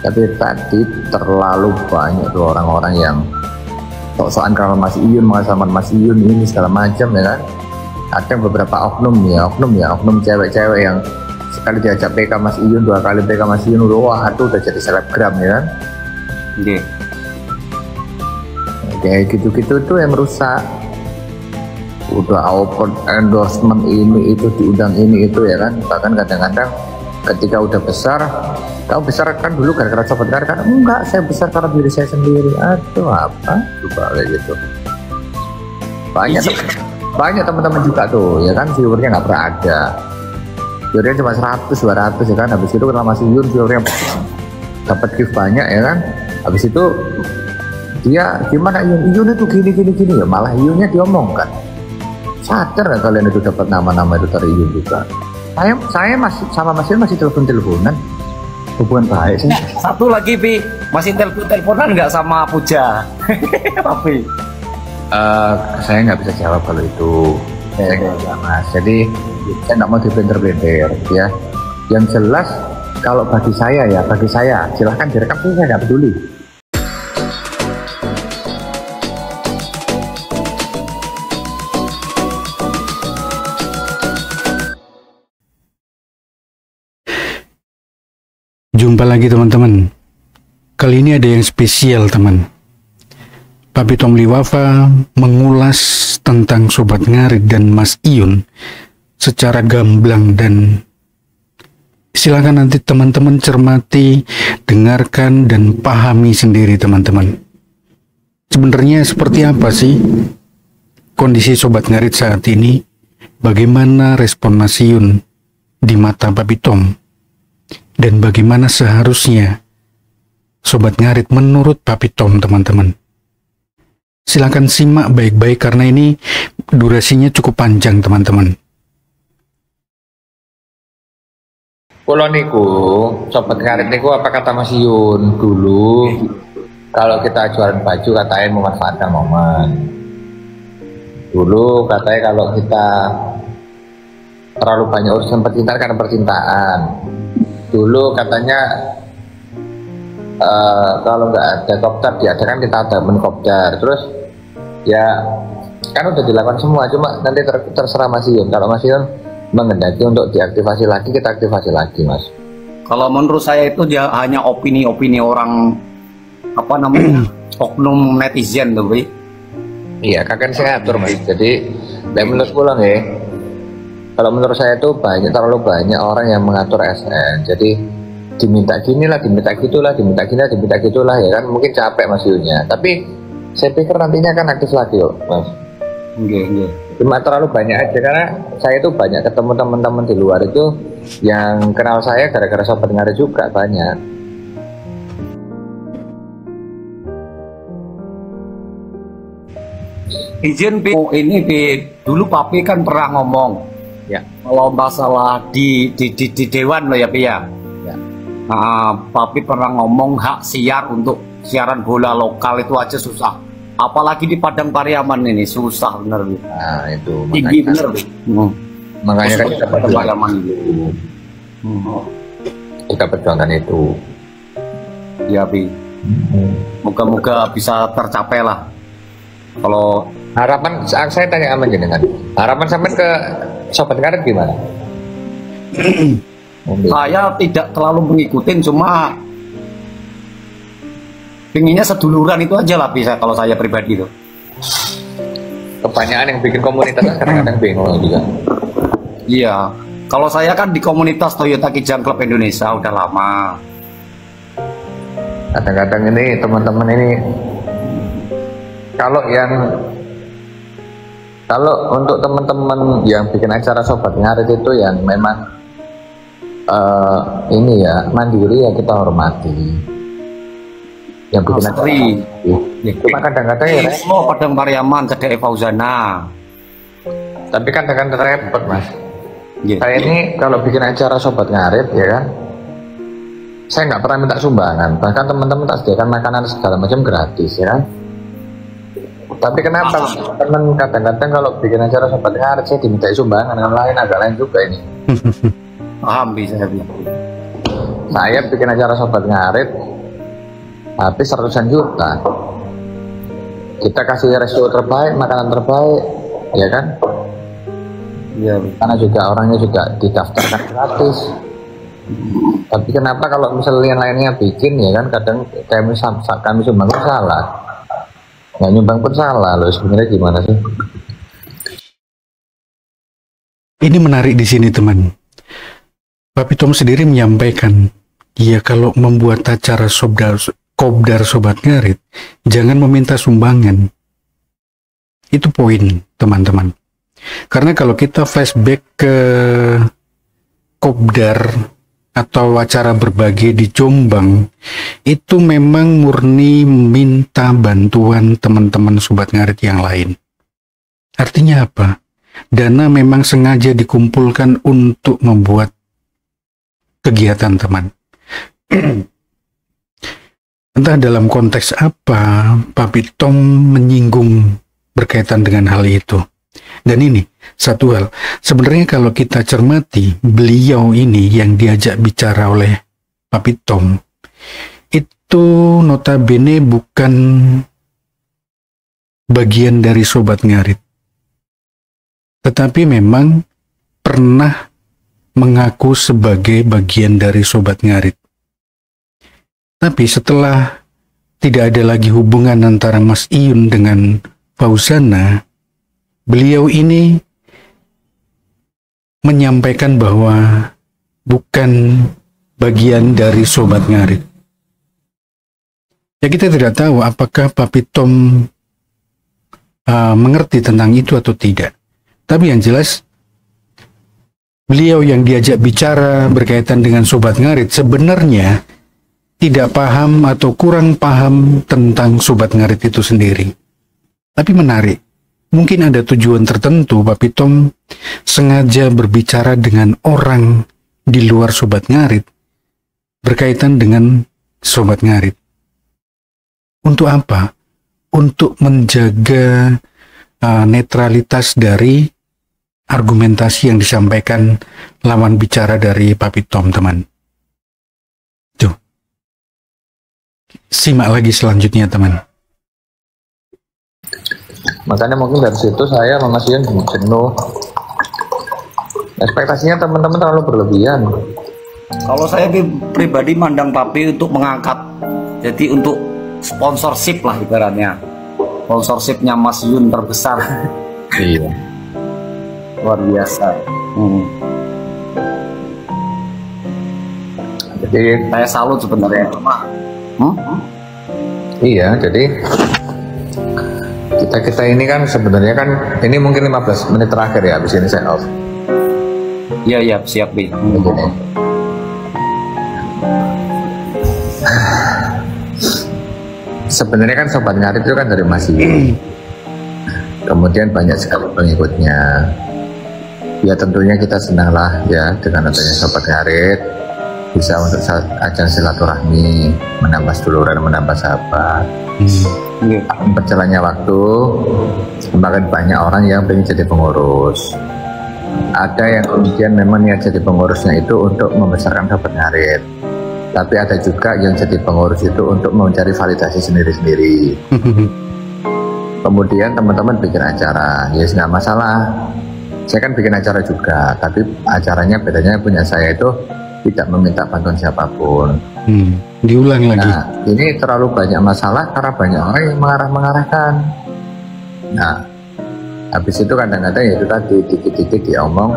Tapi tadi terlalu banyak tuh orang-orang yang sok-sokan kalau Mas Iyun, mengasalkan Mas Iyun ini segala macam ya kan. Ada beberapa oknum cewek-cewek yang sekali diajak PK Mas Iyun, 2 kali PK Mas Iyun, wah itu udah jadi selebgram ya kan. Nggih. Kayak gitu-gitu tuh yang merusak. Udah open endorsement ini itu, diundang ini itu ya kan. Bahkan kadang-kadang ketika udah besar, kamu besar kan dulu gara-gara Sobat Ngarit kan? Enggak, saya besar karena diri saya sendiri. Aduh apa coba kayak gitu. Banyak teman-teman juga tuh ya kan, viewernya nggak pernah ada, viewernya cuma 100 200 ya kan. Habis itu kalau masih Yun viewernya dapat gift banyak ya kan. Habis itu dia gimana Yun itu gini ya, malah Yunnya diomongkan. Sadar nggak kalian itu dapat nama-nama itu dari Yun juga. Saya masih sama Mas Yun masih telepon-teleponan, hubungan baik sih. Satu lagi Pi, masih telepon-teleponan nggak sama Puja? Tapi saya nggak bisa jawab kalau itu. Saya nggak bisa Mas. Jadi saya nggak mau diblender-blender ya. Yang jelas kalau bagi saya silahkan direkam, saya nggak peduli. Jumpa lagi teman-teman. Kali ini ada yang spesial teman. Papi Tom Liwafa mengulas tentang Sobat Ngarit dan Mas Iyun secara gamblang, dan silakan nanti teman-teman cermati, dengarkan dan pahami sendiri teman-teman. Sebenarnya seperti apa sih kondisi Sobat Ngarit saat ini? Bagaimana respon Mas Iyun di mata Papi Tom? Dan bagaimana seharusnya Sobat Ngarit menurut Papi Tom teman-teman? Silakan simak baik-baik karena ini durasinya cukup panjang teman-teman. Kulo niku, Sobat Ngarit niku apa kata Mas Iyun dulu, kalau kita jualan baju katanya memanfaatkan momen. Dulu katanya kalau kita terlalu banyak urusan percintaan karena percintaan. Dulu katanya kalau nggak ada kopdar diadakan, kita ada menkopdar. Terus ya kan udah dilakukan semua, cuma nanti terserah Mas Iyun. Kalau Mas Iyun menghendaki untuk diaktifasi lagi, kita aktifasi lagi Mas. Kalau menurut saya itu dia hanya opini-opini orang apa namanya oknum netizen tuh Bi. Iya kakek saya atur Mas. Jadi menurut pulang ya, kalau menurut saya itu terlalu banyak orang yang mengatur SN. Jadi diminta ginilah, diminta gitulah, diminta gitulah ya kan. Mungkin capek Mas Yunnya. Tapi saya pikir nantinya akan aktif lagi loh Mas. Enggak. Cuma terlalu banyak aja, karena saya itu banyak ketemu teman-teman di luar itu yang kenal saya gara-gara Sobat Ngarit juga banyak. Izin Pi, ini Pi, dulu Papi kan pernah ngomong ya, kalau masalah di Dewan loh ya Pi ya. Nah, Papi pernah ngomong hak siar untuk siaran bola lokal itu aja susah, apalagi di Padang Pariaman ini susah bener. Nah itu tinggi bener. Makanya kan kita perjuangkan itu. Kita perjuangkan itu. Ya Pi. Moga-moga bisa tercapai lah. Kalau harapan saya tanya sama jenengan, harapan sampai ke Sobat Ngarit gimana? Saya tidak terlalu mengikutin, cuma pinginnya seduluran itu aja lah bisa, kalau saya pribadi itu. Kebanyakan yang bikin komunitas kadang-kadang bingung juga. Iya, kalau saya kan di komunitas Toyota Kijang Club Indonesia udah lama. Kadang-kadang ini teman-teman ini kalau untuk teman-teman yang bikin acara Sobat Ngarit itu yang memang ini ya mandiri, ya kita hormati. Yang bikin acara cuma kadang-kadang ya Padang Pariaman Cedek Fauzana, tapi kadang-kadang repot Mas. Saya ini kalau bikin acara Sobat Ngarit ya kan, saya nggak pernah minta sumbangan, bahkan teman-teman tak sediakan makanan segala macam gratis ya kan. Tapi kenapa teman kadang-kadang kalau bikin acara Sobat Ngarit saya diminta sumbangan, yang lain agak lain juga ini. Paham bisa. saya bikin acara Sobat Ngarit habis ratusan juta. Kita kasih resto terbaik, makanan terbaik, ya kan? Iya. Karena juga orangnya juga didaftarkan gratis. Tapi kenapa kalau misalnya yang lainnya bikin, ya kan, kadang kami sumbang pun salah, nggak nyumbang pun salah loh. Sebenarnya gimana sih? Ini menarik di sini teman. Papi Tom sendiri menyampaikan, ya kalau membuat acara Kopdar Sobat Ngarit, jangan meminta sumbangan. Itu poin teman-teman. Karena kalau kita flashback ke Kopdar atau acara berbagi di Jombang, itu memang murni minta bantuan teman-teman Sobat Ngarit yang lain. Artinya apa? Dana memang sengaja dikumpulkan untuk membuat kegiatan teman. Entah dalam konteks apa Papi Tom menyinggung berkaitan dengan hal itu. Dan ini satu hal, sebenarnya kalau kita cermati, beliau ini yang diajak bicara oleh Papi Tom itu notabene bukan bagian dari Sobat Ngarit, tetapi memang pernah mengaku sebagai bagian dari Sobat Ngarit. Tapi setelah tidak ada lagi hubungan antara Mas Iyun dengan Fauzana, beliau ini menyampaikan bahwa bukan bagian dari Sobat Ngarit. Ya, kita tidak tahu apakah Papi Tom mengerti tentang itu atau tidak. Tapi yang jelas, beliau yang diajak bicara berkaitan dengan Sobat Ngarit sebenarnya tidak paham atau kurang paham tentang Sobat Ngarit itu sendiri. Tapi menarik, mungkin ada tujuan tertentu Papi Tom sengaja berbicara dengan orang di luar Sobat Ngarit berkaitan dengan Sobat Ngarit. Untuk apa? Untuk menjaga netralitas dari argumentasi yang disampaikan lawan bicara dari Papi Tom, teman. Tuh. Simak lagi selanjutnya, teman. Makanya mungkin dari situ saya sama Mas Iyun jenuh. Ekspektasinya teman-teman terlalu berlebihan. Kalau saya pribadi mandang Papi untuk mengangkat, jadi untuk sponsorship lah ibaratnya. Sponsorshipnya Mas Iyun terbesar. Iya. Luar biasa. Jadi saya salut sebenarnya. Iya, jadi kita ini kan sebenarnya kan ini mungkin 15 menit terakhir ya, habis ini saya off. Iya, siap, Bi. Sebenarnya kan Sobat Ngarit itu kan dari Mas Iyun. Kemudian banyak sekali pengikutnya. Ya tentunya kita senang lah ya dengan adanya Sobat Ngarit, bisa untuk ajang silaturahmi, menambah seduluran, menambah sahabat. Berjalannya waktu, semakin banyak orang yang ingin jadi pengurus. Ada yang kemudian memang niat jadi pengurusnya itu untuk membesarkan Sobat Ngarit, tapi ada juga yang jadi pengurus itu untuk mencari validasi sendiri-sendiri. Kemudian teman-teman bikin acara, ya nggak masalah. Saya kan bikin acara juga, tapi acaranya bedanya punya saya itu tidak meminta bantuan siapapun. Diulang lagi. Nah, ini terlalu banyak masalah karena banyak orang yang mengarah-mengarahkan. Nah, habis itu kadang-kadang ya itu tadi dikit-dikit diomong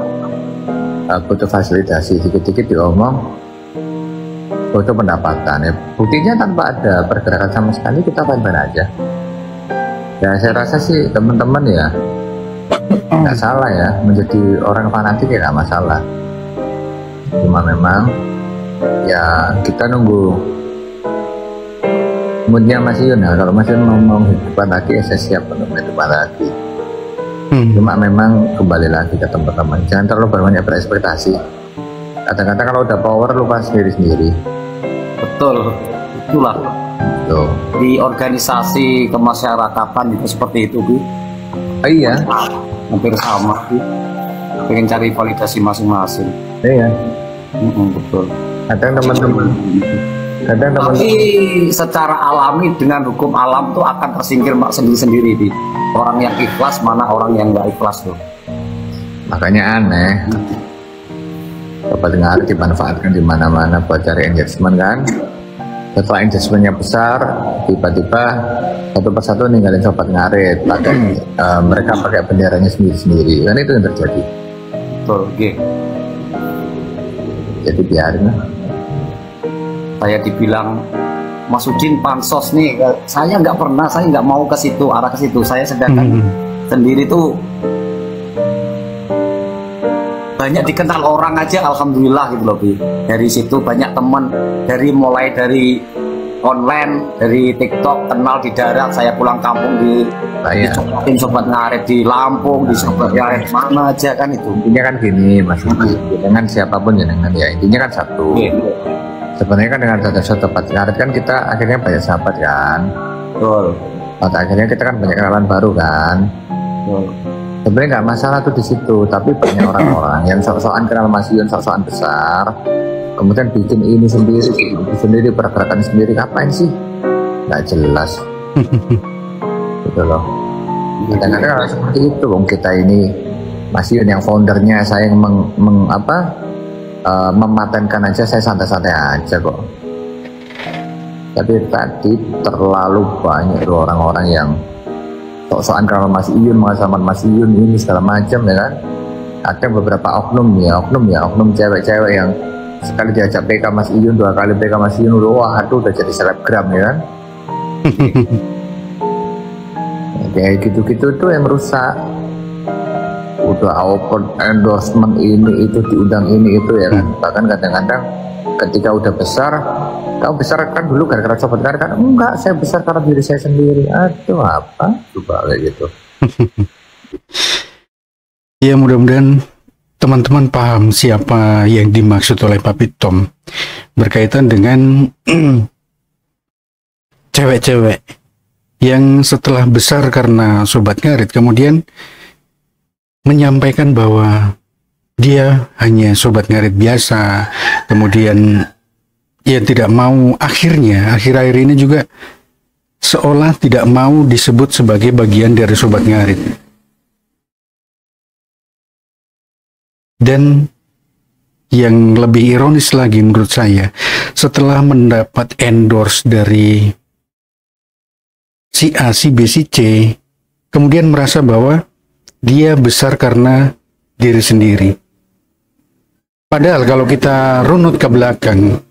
butuh fasilitasi, dikit-dikit diomong butuh pendapatan. Ya, buktinya tanpa ada pergerakan sama sekali kita fine-fine aja. Ya saya rasa sih teman-teman ya nggak salah ya, menjadi orang fanatik ya nggak masalah. Cuma memang ya kita nunggu moodnya Mas Iyun. Nah, kalau Mas Iyun mau hidupkan lagi ya saya siap untuk hidupkan lagi. Cuma memang kembali lagi ke teman-teman, jangan terlalu banyak berekspektasi. Kadang-kadang kalau udah power lupa sendiri-sendiri. Betul, itulah. Tuh. Di organisasi kemasyarakatan itu seperti itu, Bu. Iya. Hampir sama, Bu. Pengen cari validasi masing-masing. Iya. Betul. Kadang teman-teman, kadang teman-teman. Tapi secara alami dengan hukum alam tuh akan tersingkir sendiri-sendiri di orang yang ikhlas mana orang yang nggak ikhlas tuh. Makanya aneh. Sobat ngarit dimanfaatkan di mana-mana buat cari engagement kan. Setelah engagementnya besar, tiba-tiba satu persatu ninggalin sobat ngarit, pakai mereka pakai benderanya sendiri-sendiri, kan itu yang terjadi. Betul, oke. Jadi biarin lah. Saya dibilang Mas Udin pansos nih, saya nggak pernah, saya nggak mau ke situ, arah ke situ. Saya sedangkan sendiri tuh banyak dikenal orang aja, alhamdulillah gitu loh, Bi. Dari situ banyak teman, mulai dari online, dari TikTok, kenal di darat. Saya pulang kampung dicobain sobat ngarit di Lampung, di sobat ngarit mana aja kan itu. Intinya kan gini, Mas Udin, dengan siapapun jenengan ya, intinya kan satu. Sebenarnya kan dengan sobat ngarit kan kita akhirnya banyak sahabat kan. Betul. Pada akhirnya kita kan banyak kenalan baru kan. Betul. Sebenarnya nggak masalah tuh di situ, tapi banyak orang-orang yang sok-sokan kenal Mas Yun, sok-sokan besar, kemudian bikin ini sendiri, pergerakan sendiri, ngapain sih? Nggak jelas. Gitu loh. Kadang-kadang seperti itu, Bung. Kita ini Mas Yun yang foundernya, saya yang mematenkan aja, saya santai-santai aja kok. Tapi tadi terlalu banyak orang-orang yang sok-sokan kalau Mas Iyun, mengasaman Mas Iyun ini segala macam ya kan. Ada beberapa oknum cewek-cewek yang sekali diajak PK Mas Iyun, 2 kali PK Mas Iyun, wah aduh udah jadi selebgram ya kan. Kayak gitu-gitu tuh yang rusak. Udah open endorsement ini itu, diundang ini itu ya kan. Bahkan kadang-kadang ketika udah besar, kamu besar kan dulu gara-gara sobat ngarit kan? Enggak, saya besar karena diri saya sendiri. Aduh apa? Coba kayak gitu. Ya mudah-mudahan teman-teman paham siapa yang dimaksud oleh Papi Tom berkaitan dengan cewek-cewek yang setelah besar karena sobat ngarit kemudian menyampaikan bahwa dia hanya sobat ngarit biasa, kemudian ya tidak mau, akhir-akhir ini juga seolah tidak mau disebut sebagai bagian dari sobat ngarit. Dan yang lebih ironis lagi menurut saya, setelah mendapat endorse dari si A, si B, si C, kemudian merasa bahwa dia besar karena diri sendiri. Padahal kalau kita runut ke belakang,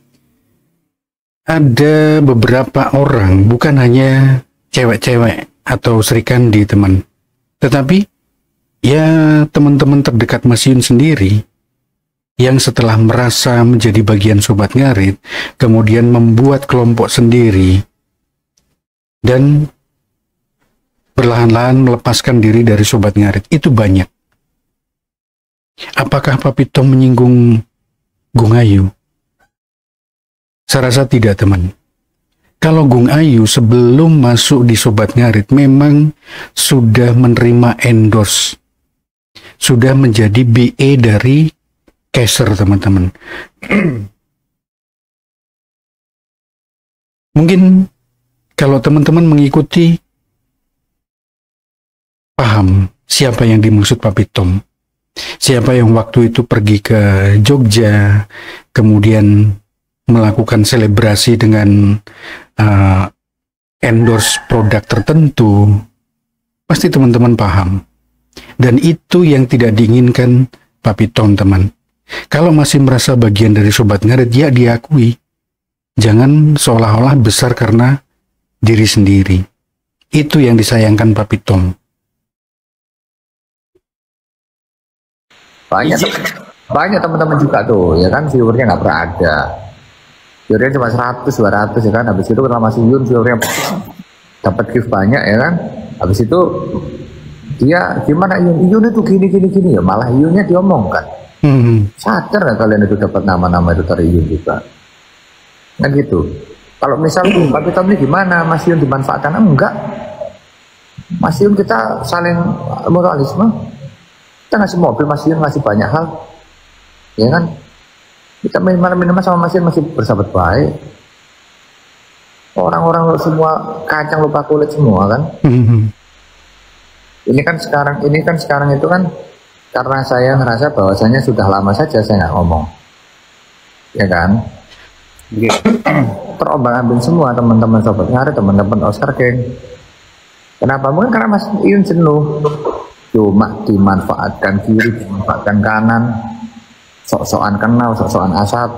ada beberapa orang, bukan hanya cewek-cewek atau serikandi teman, tetapi ya teman-teman terdekat Mas Yun sendiri, yang setelah merasa menjadi bagian sobat ngarit, kemudian membuat kelompok sendiri, dan perlahan-lahan melepaskan diri dari sobat ngarit. Itu banyak. Apakah Papi Tom menyinggung Gung Ayu? Saya rasa tidak, teman. Kalau Gung Ayu sebelum masuk di sobat ngarit memang sudah menerima endorse, sudah menjadi BE dari Caser, teman-teman. Mungkin kalau teman-teman mengikuti, paham siapa yang dimaksud Papi Tom. Siapa yang waktu itu pergi ke Jogja, kemudian melakukan selebrasi dengan endorse produk tertentu, pasti teman-teman paham. Dan itu yang tidak diinginkan Papi Tom, teman. Kalau masih merasa bagian dari sobat ngarit, ya diakui. Jangan seolah-olah besar karena diri sendiri. Itu yang disayangkan Papi Tom. Banyak teman-teman juga tuh ya kan, viewernya nggak pernah ada, viewernya cuma 100-200 ya kan. Habis itu kenal Mas Yun, viewernya dapat gift banyak ya kan. Habis itu dia gimana Yun itu gini ya, malah Yunnya diomongkan. Sadar nggak kalian itu dapat nama-nama itu dari Yun juga kan gitu. Kalau misal Papi Tom ini gimana, Mas Yun dimanfaatkan? Enggak, Mas Yun kita saling moralisme. Kita ngasih mobil, Mas Yun ngasih banyak hal, ya kan? Kita minum sama Mas Yun masih bersahabat baik. Orang-orang semua kacang lupa kulit semua kan. Ini kan sekarang itu kan karena saya ngerasa bahwasanya sudah lama saja saya nggak ngomong, ya kan. Terombang-ambing semua teman-teman Sobat Ngarit, teman-teman Oscar Geng. Kenapa? Mungkin karena Mas Iyun jenuh, cuma dimanfaatkan kiri, dimanfaatkan kanan, sok-sokan kenal, sok-sokan A1,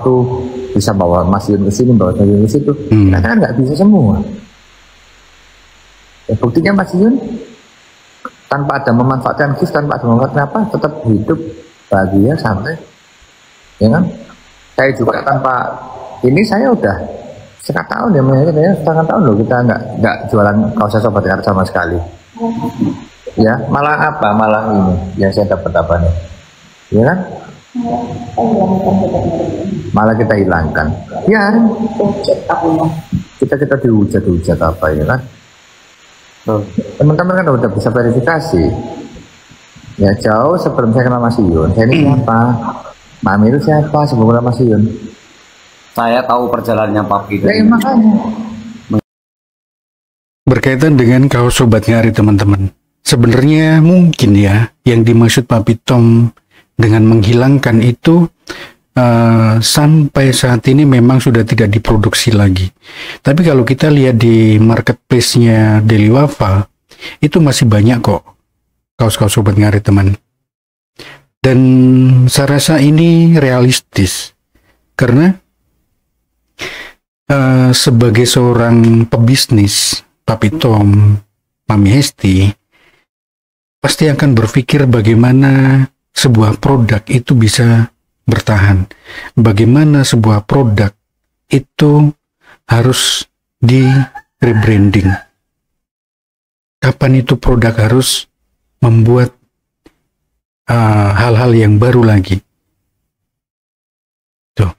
bisa bawa Mas Iyun ke sini, bawa Mas Iyun ke situ. Ternyata kan nggak bisa semua. Ya, buktinya Mas Iyun tanpa ada memanfaatkan gift, tanpa ada memanfaatkan apa, tetap hidup bahagia santai, ya kan? Saya juga tanpa ini saya udah setengah tahun ya, setengah tahun loh kita nggak jualan kaos Sobat Ngarit sama sekali. Ya malah ini yang saya dapat apa nih, ya kan? Malah kita hilangkan. Ya kita dihujat apa ya kan? Teman-teman kan udah bisa verifikasi. Ya jauh sebelum saya kenal Mas Iyun, saya ini siapa? Mami itu siapa sebelum kenal Mas Iyun? Saya tahu perjalanannya Papi. Ya, makanya. Berkaitan dengan kaos Sobat Ngarit teman-teman, sebenarnya mungkin ya yang dimaksud Papi Tom dengan menghilangkan itu sampai saat ini memang sudah tidak diproduksi lagi. Tapi kalau kita lihat di marketplace-nya Daily Wafa, itu masih banyak kok kaos-kaos Sobat Ngarit teman. Dan saya rasa ini realistis karena sebagai seorang pebisnis, Papi Tom, Mami Hesti pasti akan berpikir bagaimana sebuah produk itu bisa bertahan, bagaimana sebuah produk itu harus di rebranding, kapan itu produk harus membuat hal-hal yang baru lagi. Tuh.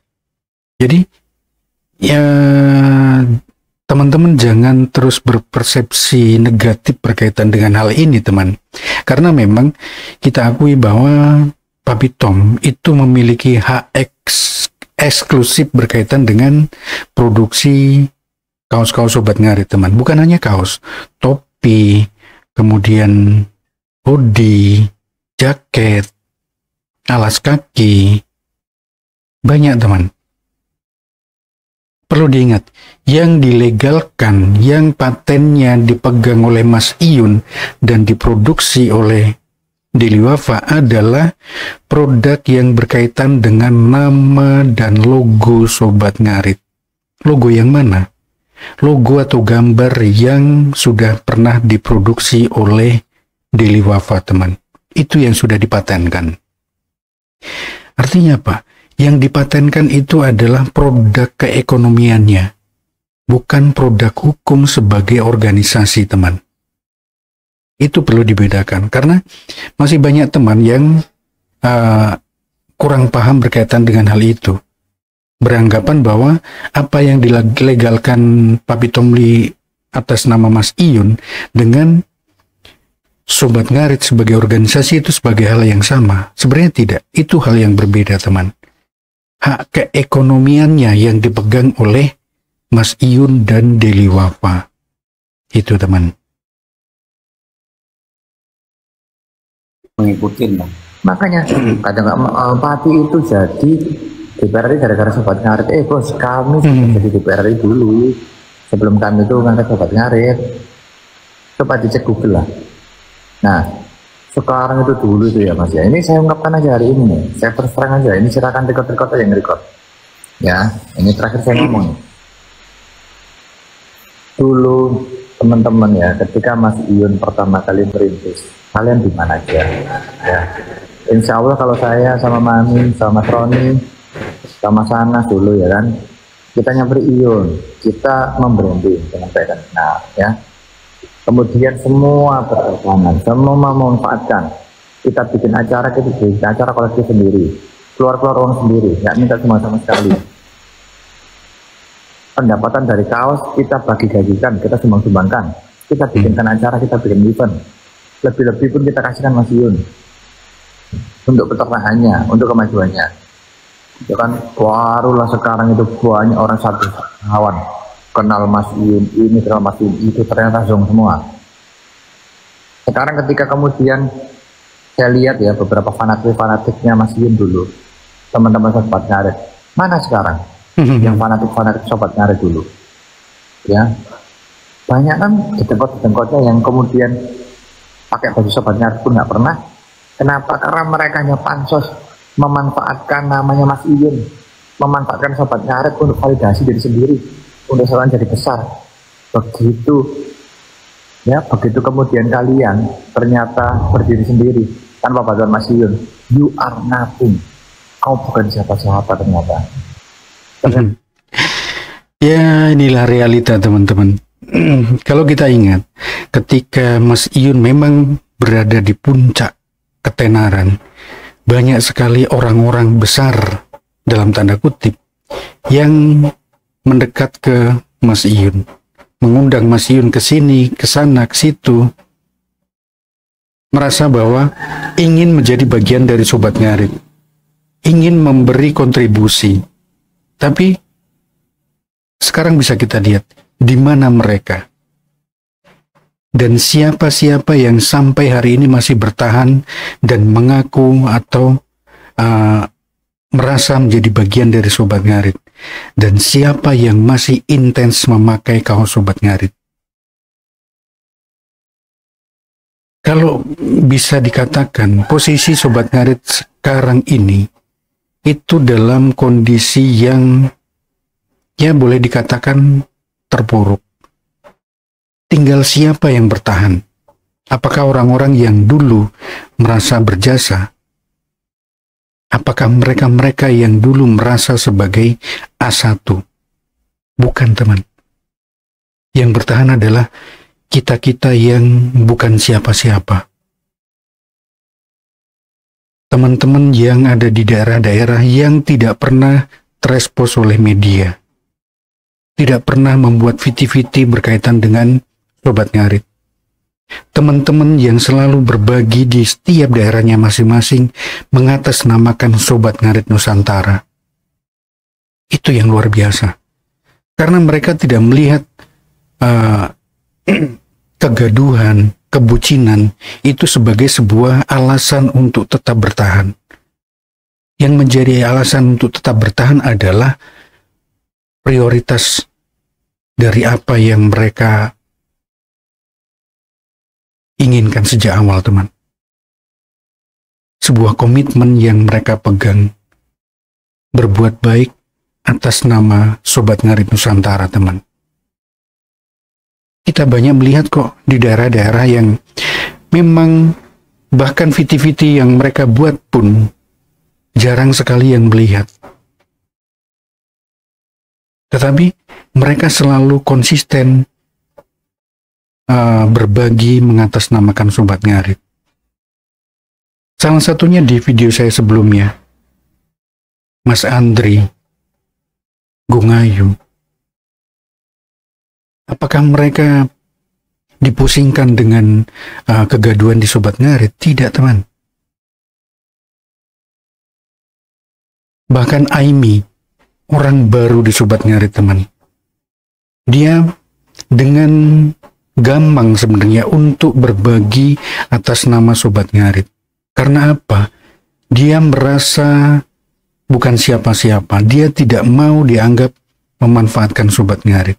Jadi ya teman-teman jangan terus berpersepsi negatif berkaitan dengan hal ini teman, karena memang kita akui bahwa Papi Tom itu memiliki hak eksklusif berkaitan dengan produksi kaos-kaos Sobat Ngarit teman. Bukan hanya kaos, topi, kemudian hoodie, jaket, alas kaki, banyak teman. Perlu diingat, yang dilegalkan, yang patennya dipegang oleh Mas Iyun dan diproduksi oleh Daily Wafa adalah produk yang berkaitan dengan nama dan logo Sobat Ngarit. Logo yang mana? Logo atau gambar yang sudah pernah diproduksi oleh Daily Wafa teman. Itu yang sudah dipatenkan. Artinya apa? Yang dipatenkan itu adalah produk keekonomiannya, bukan produk hukum sebagai organisasi teman. Itu perlu dibedakan, karena masih banyak teman yang kurang paham berkaitan dengan hal itu. Beranggapan bahwa apa yang dilegalkan Papi Tom Lee atas nama Mas Iyun dengan Sobat Ngarit sebagai organisasi itu sebagai hal yang sama. Sebenarnya tidak, itu hal yang berbeda teman. Hak keekonomiannya yang dipegang oleh Mas Iyun dan Daily Wafa. Itu teman. Mengikutin bang. Makanya kadang Papi itu jadi DPR RI gara-gara Sobat Ngarit. Bos, kami jadi DPR RI dulu sebelum kami itu ngangkat Sobat Ngarit. Coba dicek Google lah. Nah sekarang itu dulu itu ya Mas ya. Ini saya ungkapkan aja hari ini nih. Saya terus terang aja. Ini silakan record aja yang record. Ya, ini terakhir saya ngomong. Dulu teman-teman ya, ketika Mas Iyun pertama kali merintis, kalian di mana aja? Ya, Insya Allah kalau saya sama Mami, sama Mas Roni, sama Sanas dulu ya kan, kita nyamper Iyun, kita membranding dengan baik dan benar ya. Kemudian semua berkelanjutan, semua memanfaatkan. Kita bikin acara, kita bikin acara kolektif sendiri, keluar uang sendiri, nggak minta sama sekali. Pendapatan dari kaos kita bagi-bagikan, kita sumbang-sumbangkan. Kita bikinkan acara, kita bikin event. Lebih-lebih pun kita kasihkan Mas Iyun untuk peternakannya, untuk kemajuannya. Ya kan, barulah sekarang itu banyak orang satu kawan kenal Mas Iyun ini, kenal Mas Iyun itu, ternyata zong semua. Sekarang ketika kemudian saya lihat ya beberapa fanatiknya Mas Iyun dulu, teman-teman sobat ngarit, mana sekarang yang fanatik sobat ngarit dulu? Ya, banyak kan dedengkot-dedengkotnya yang kemudian pakai baju sobat ngarit pun nggak pernah. Kenapa? Karena mereka hanya pansos memanfaatkan namanya Mas Iyun, memanfaatkan sobat ngarit untuk validasi diri sendiri, untuk selalu jadi besar. Begitu ya, begitu kemudian kalian ternyata berdiri sendiri tanpa bantuan Mas Iyun, you are nothing. Kau bukan siapa-siapa ternyata. Ya, inilah realita teman-teman. Kalau kita ingat, ketika Mas Iyun memang berada di puncak ketenaran, banyak sekali orang-orang besar dalam tanda kutip yang mendekat ke Mas Iyun, mengundang Mas Iyun ke sini, ke sana, ke situ, merasa bahwa ingin menjadi bagian dari sobat ngarit, ingin memberi kontribusi. Tapi sekarang bisa kita lihat di mana mereka dan siapa-siapa yang sampai hari ini masih bertahan dan mengaku atau merasa menjadi bagian dari sobat ngarit, dan siapa yang masih intens memakai kaos sobat ngarit. Kalau bisa dikatakan posisi sobat ngarit sekarang ini itu dalam kondisi yang ya boleh dikatakan terpuruk. Tinggal siapa yang bertahan? Apakah orang-orang yang dulu merasa berjasa? Apakah mereka-mereka yang dulu merasa sebagai A1? Bukan, teman. Yang bertahan adalah kita-kita yang bukan siapa-siapa. Teman-teman yang ada di daerah-daerah yang tidak pernah terespons oleh media, tidak pernah membuat viti-viti berkaitan dengan sobat ngarit. Teman-teman yang selalu berbagi di setiap daerahnya masing-masing mengatasnamakan sobat ngarit Nusantara. Itu yang luar biasa. Karena mereka tidak melihat kegaduhan, kebucinan itu sebagai sebuah alasan untuk tetap bertahan. Yang menjadi alasan untuk tetap bertahan adalah prioritas dari apa yang mereka inginkan sejak awal, teman. Sebuah komitmen yang mereka pegang, berbuat baik atas nama sobat ngarit Nusantara, teman. Kita banyak melihat kok di daerah-daerah yang memang bahkan viti-viti yang mereka buat pun jarang sekali yang melihat. Tetapi mereka selalu konsisten berbagi mengatasnamakan sobat ngarit. Salah satunya di video saya sebelumnya, Mas Andri, Gung Ayu. Apakah mereka dipusingkan dengan kegaduhan di sobat ngarit? Tidak, teman. Bahkan Aimi, orang baru di sobat ngarit, teman, dia dengan gampang sebenarnya untuk berbagi atas nama sobat ngarit. Karena apa? Dia merasa bukan siapa-siapa. Dia tidak mau dianggap memanfaatkan sobat ngarit.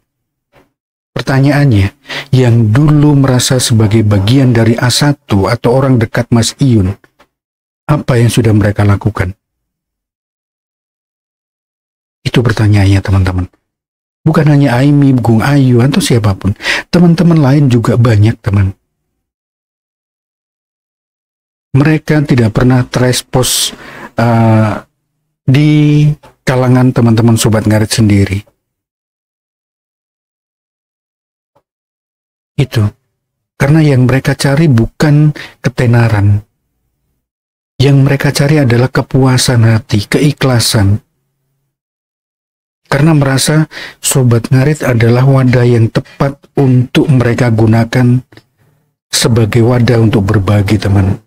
Pertanyaannya, yang dulu merasa sebagai bagian dari A1 atau orang dekat Mas Iyun, apa yang sudah mereka lakukan? Itu pertanyaannya, teman-teman. Bukan hanya Aimi, Gung Ayu, atau siapapun. Teman-teman lain juga banyak, teman. Mereka tidak pernah terespons di kalangan teman-teman sobat ngarit sendiri. Itu. Karena yang mereka cari bukan ketenaran. Yang mereka cari adalah kepuasan hati, keikhlasan. Karena merasa sobat ngarit adalah wadah yang tepat untuk mereka gunakan sebagai wadah untuk berbagi, teman.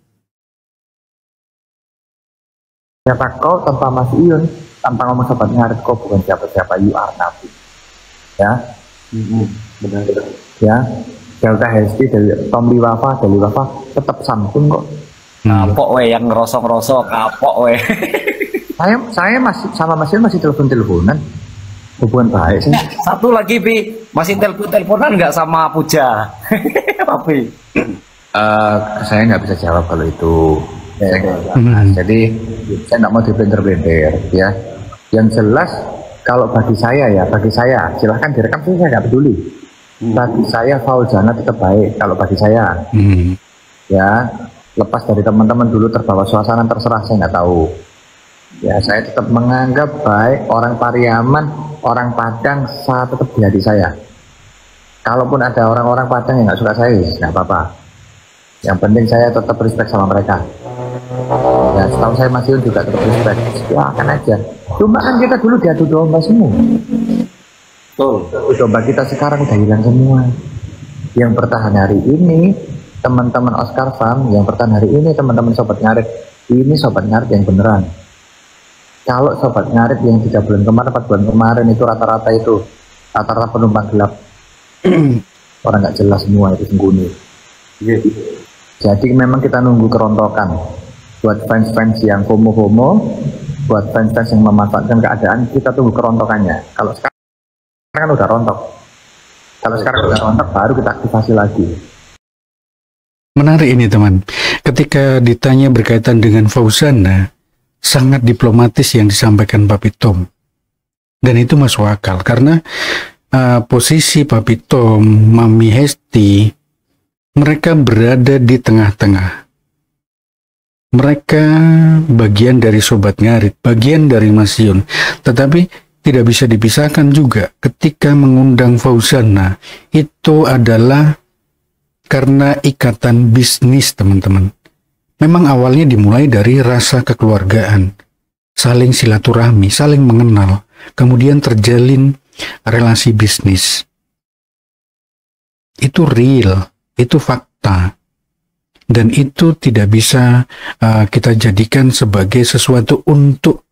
Siapa kau tanpa Mas Iyun? tanpa ngomong sobat ngarit kok bukan siapa-siapa, you are nabi. Ya, Benar. ya. Delta Hesti dari Tom Liwafa, dari Liwafa tetap santun kok. Kapok we yang ngerosok-ngerosok, kapok we. Saya masih sama Mas Yun masih telepon-teleponan. Hubungan baik sih. Satu lagi Pi, masih telepon-teleponan nggak sama Puja? Tapi Saya nggak bisa jawab kalau itu. Jadi saya nggak mau diblender-blender ya. Yang jelas kalau bagi saya silahkan direkam sih, saya nggak peduli. Bagi saya Fauzana tetap baik kalau bagi saya. Ya, lepas dari teman-teman dulu terbawa suasana terserah, saya nggak tahu. Ya, saya tetap menganggap baik orang Pariaman, orang Padang, saya tetap di hati saya. Kalaupun ada orang-orang Padang yang nggak suka saya, nggak apa-apa. Yang penting saya tetap respect sama mereka. Ya, setahu saya Mas Yun juga tetap respect. Ya, akan aja. Cuma kan kita dulu diadu domba semua. betul. Adu domba kita sekarang udah hilang semua. Yang bertahan hari ini teman-teman Oscar Farm, yang bertahan hari ini teman-teman Sobat Ngarit. Ini Sobat Ngarit yang beneran. Kalau Sobat Ngarit yang 3 bulan kemarin, 4 bulan kemarin itu rata-rata penumpang gelap. Orang nggak jelas semua itu sembunyi. Jadi memang kita nunggu kerontokan. Buat fans-fans yang FOMO, buat fans-fans yang memanfaatkan keadaan, kita tunggu kerontokannya. Kalau sekarang kan udah rontok. Kalau sekarang udah rontok, baru kita aktivasi lagi. Menarik ini teman, ketika ditanya berkaitan dengan Fauzana, sangat diplomatis yang disampaikan Papi Tom. Dan itu masuk akal, karena posisi Papi Tom, Mami Hesti, mereka berada di tengah-tengah. Mereka bagian dari Sobat Ngarit, bagian dari Mas Yun. Tetapi tidak bisa dipisahkan juga ketika mengundang Fauzana, itu adalah karena ikatan bisnis teman-teman. Memang awalnya dimulai dari rasa kekeluargaan, saling silaturahmi, saling mengenal, kemudian terjalin relasi bisnis. Itu real, itu fakta. Dan itu tidak bisa kita jadikan sebagai sesuatu untuk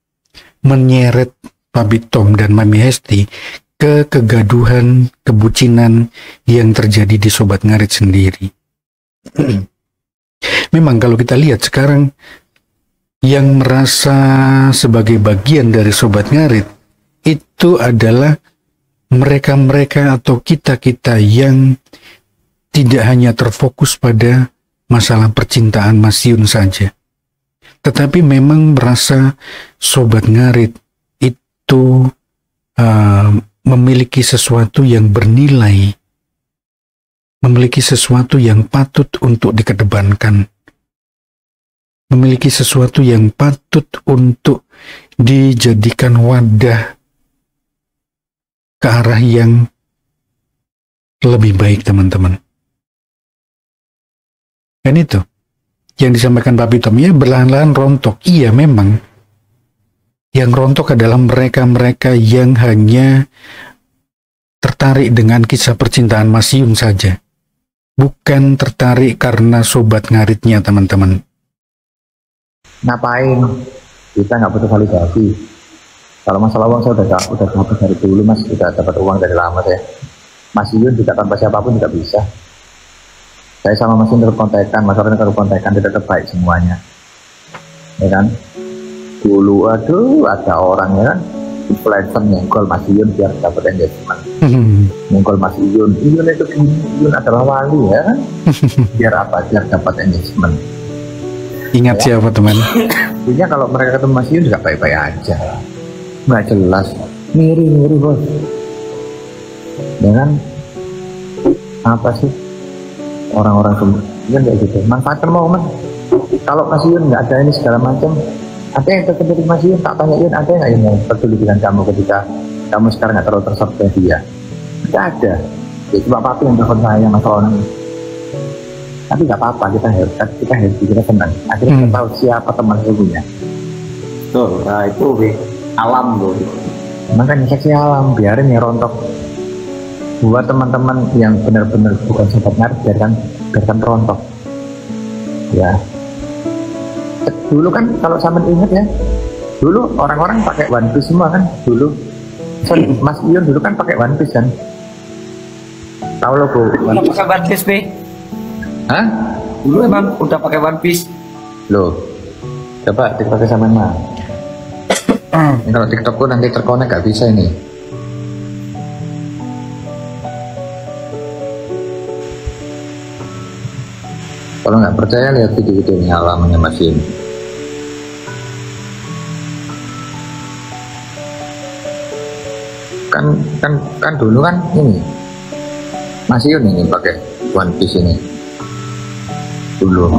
menyeret Papi Tom dan Mami Hesti ke kegaduhan, kebucinan yang terjadi di Sobat Ngarit sendiri. Memang kalau kita lihat sekarang, yang merasa sebagai bagian dari Sobat Ngarit, itu adalah mereka-mereka atau kita-kita yang tidak hanya terfokus pada masalah percintaan Mas Yun saja, tetapi memang merasa Sobat Ngarit itu memiliki sesuatu yang bernilai, memiliki sesuatu yang patut untuk dikedepankan, memiliki sesuatu yang patut untuk dijadikan wadah ke arah yang lebih baik teman-teman. Dan itu yang disampaikan Papi Tom, ya berlahan-lahan rontok. Iya memang yang rontok adalah mereka-mereka yang hanya tertarik dengan kisah percintaan Mas Yun saja, bukan tertarik karena Sobat Ngaritnya teman-teman. Ngapain? Kita nggak butuh validasi. Kalau masalah uang saya udah dapat dari dulu Mas, udah dapat uang dari lama saya. Mas Yun juga tanpa siapapun juga bisa. Saya sama Mas Yun terus kontekan, Mas Orhan terus kontekan, tidak terbaik semuanya, ya kan? Dulu aduh ada orang ya kan, influencer nyenggol Mas Yun biar dapat engagement. Nyenggol Mas Yun itu Yun adalah wali ya kan? Biar apa? Biar dapat engagement. Ingat ya, siapa teman? Intinya kalau mereka ketemu Mas Yun juga baik-baik aja, nggak jelas, ngiri bos, ya kan? Apa sih orang-orang kemudian kayak gitu, manfaatkan momen. Kalau Mas Yun nggak ada ini segala macam, ada yang terkait Mas Yun, tak tanya Yun, ada nggak yang peduli dengan kamu ketika kamu sekarang nggak terlalu terserah dia? Nggak ada. Ya cuma Papi yang telepon saya Mas Roni. Tapi nggak apa-apa, kita happy, kita senang. Akhirnya kita tahu siapa teman sesungguhnya. Betul, nah itu alam loh. Makanya seksi alam, biarin ya rontok. Buat teman-teman yang benar-benar bukan Sobat Ngarit, biarkan rontok. Ya. Dulu kan kalau sampean ingat ya, Dulu orang-orang pakai One Piece semua kan dulu. Mas Ion dulu kan pakai One Piece kan. Tahu logo Udah pakai One Piece, Be? Hah? Dulu emang udah pakai One Piece. Loh, coba TikToknya sama mana? Ini kalau TikTokku nanti terkonek nggak bisa ini. Kalau nggak percaya lihat video-videonya halamannya Mas Ion. Kan dulu kan ini Mas Ion ini pakai One Piece ini dulu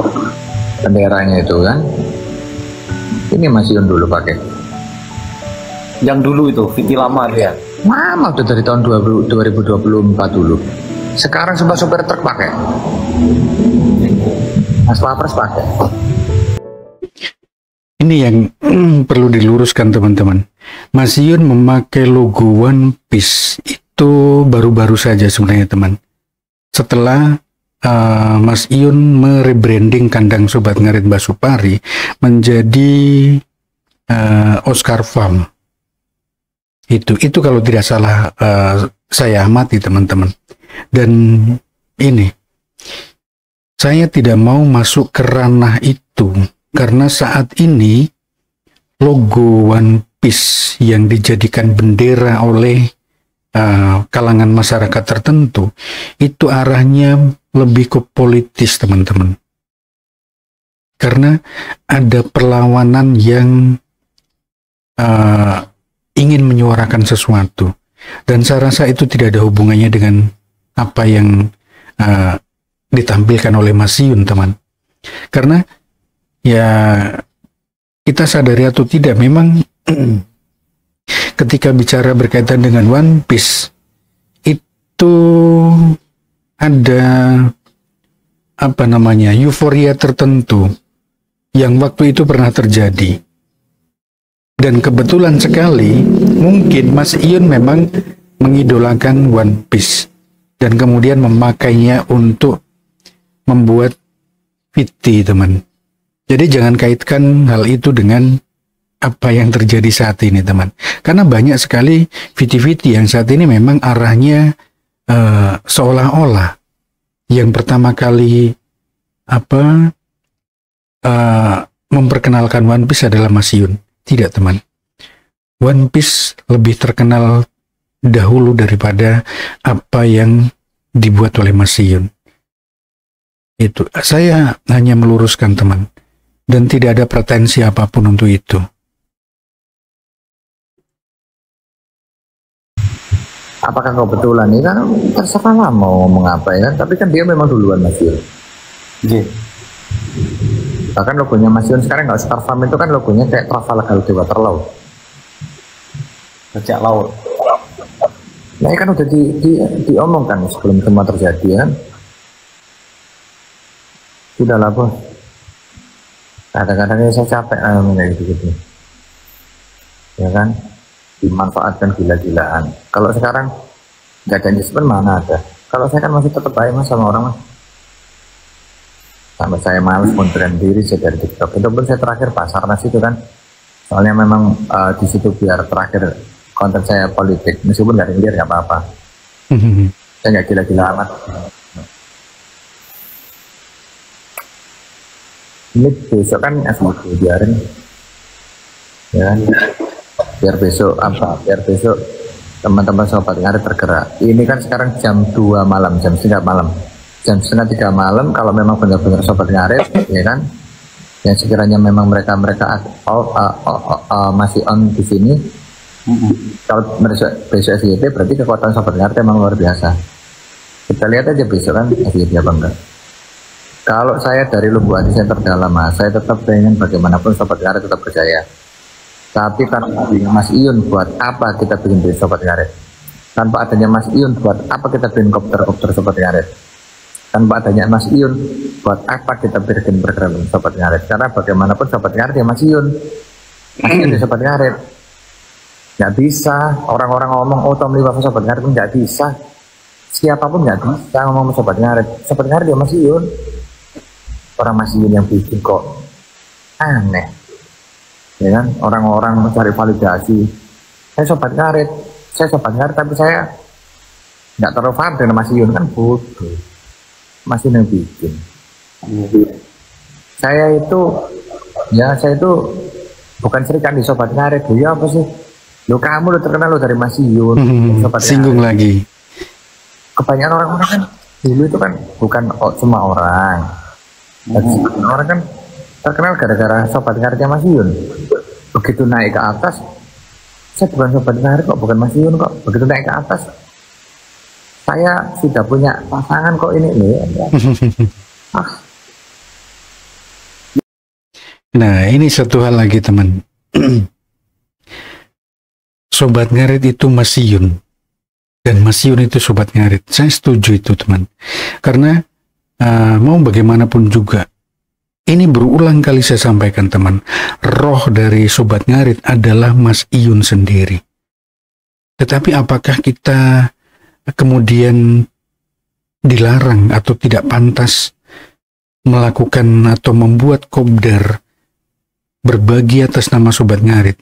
benderanya itu kan, ini Mas Ion dulu pakai. Yang dulu itu Vicky lama ya. Mama udah dari tahun 2024 dulu. Sekarang semua sopir truk pakai. Mas Wapres pakai. Ini yang perlu diluruskan teman-teman. Mas Ion memakai logo One Piece itu baru-baru saja sebenarnya teman. Setelah Mas Ion merebranding kandang Sobat Ngarit Basupari menjadi Oscar Farm. Itu kalau tidak salah saya amati teman-teman. Dan ini saya tidak mau masuk ke ranah itu karena saat ini logo One Piece yang dijadikan bendera oleh kalangan masyarakat tertentu itu arahnya lebih ke politis teman-teman, karena ada perlawanan yang ingin menyuarakan sesuatu, dan saya rasa itu tidak ada hubungannya dengan apa yang ditampilkan oleh Mas Ion teman. Karena ya kita sadari atau tidak, memang ketika bicara berkaitan dengan One Piece itu ada apa namanya euforia tertentu yang waktu itu pernah terjadi, dan kebetulan sekali mungkin Mas Ion memang mengidolakan One Piece dan kemudian memakainya untuk membuat VT teman. Jadi jangan kaitkan hal itu dengan apa yang terjadi saat ini teman, karena banyak sekali VT-VT yang saat ini memang arahnya seolah-olah yang pertama kali memperkenalkan One Piece adalah Mas Ion. Tidak teman, One Piece lebih terkenal dahulu daripada apa yang dibuat oleh Mas Ion. Itu saya hanya meluruskan teman, dan tidak ada pretensi apapun untuk itu. Apakah kebetulan ini kan terserah lah mau ngomong apa ya kan, tapi kan dia memang duluan Mas Ion. Yeah. Bahkan logonya Mas Ion sekarang nggak Star Farm itu kan logonya kayak Trafalgar di Waterloo. Sejak laut. Nah ini kan udah diomongkan sebelum semua terjadi kan. Sudah lah bos. Kadang-kadang saya capek kayak gitu. Ya kan, dimanfaatkan gila-gilaan. Kalau sekarang nggak ada investment mana ada. Kalau saya kan masih tetap baik mas sama orang mas. Sampai saya males mundurin diri saya dari TikTok. Itu pun saya terakhir Basarnas itu kan. Soalnya memang di situ biar terakhir konten saya politik. Meskipun nggak rindir nggak apa-apa. Saya nggak gila-gila amat. Ini besok kan FIB biarin. Ya kan? Biar besok teman-teman Sobat Ngarit tergerak. Ini kan sekarang jam 2 malam, jam 3 malam. Jam setengah 3 malam kalau memang benar-benar Sobat Ngarit, ya kan, yang sekiranya memang mereka masih on di sini, kalau besok FYP berarti kekuatan Sobat Ngarit memang luar biasa. Kita lihat aja besok kan FYP apa enggak. Kalau saya dari lubuk hati saya terdalam mas, saya tetap pengen bagaimanapun Sobat Ngarit tetap percaya. Tapi tanpa adanya Mas Ion, buat apa kita bikin Sobat Ngarit? Tanpa adanya Mas Ion, buat apa kita bikin kopter Sobat Ngarit? Tanpa adanya Mas Ion, buat apa kita bikin bergerak Sobat Ngarit? Karena bagaimanapun Sobat Ngarit ya Mas Ion. Mas Ion ya Sobat Ngarit. Nggak bisa orang-orang ngomong oh Tom Liwafa Sobat Ngarit, nggak bisa. Siapapun nggak bisa ngomong Sobat Ngarit. Sobat Ngarit ya Mas Ion. Orang Mas Ion yang bikin kok aneh. ya kan, orang-orang mencari validasi. Saya sobat ngarit, tapi saya nggak terlalu paham dengan Mas Iyun, kan bodoh. Mas Iyun yang bikin. Saya itu bukan serikan di sobat ngarit. Ya apa sih? Lo kamu lo terkenal lo dari Mas Iyun. Singgung lagi. Kebanyakan orang-orang kan dulu itu kan bukan semua orang. Orang kan terkenal gara-gara sobat ngaritnya Mas Iyun. Begitu naik ke atas, saya bukan sobat ngarit kok, bukan Mas Iyun kok. Begitu naik ke atas, saya sudah punya pasangan kok ini nih. Nah, ini satu hal lagi teman. Sobat ngarit itu Mas Iyun, dan Mas Iyun itu sobat ngarit. Saya setuju itu teman. Karena mau bagaimanapun juga, ini berulang kali saya sampaikan teman, roh dari sobat ngarit adalah Mas Iyun sendiri. Tetapi apakah kita kemudian dilarang atau tidak pantas melakukan atau membuat kopdar berbagi atas nama sobat ngarit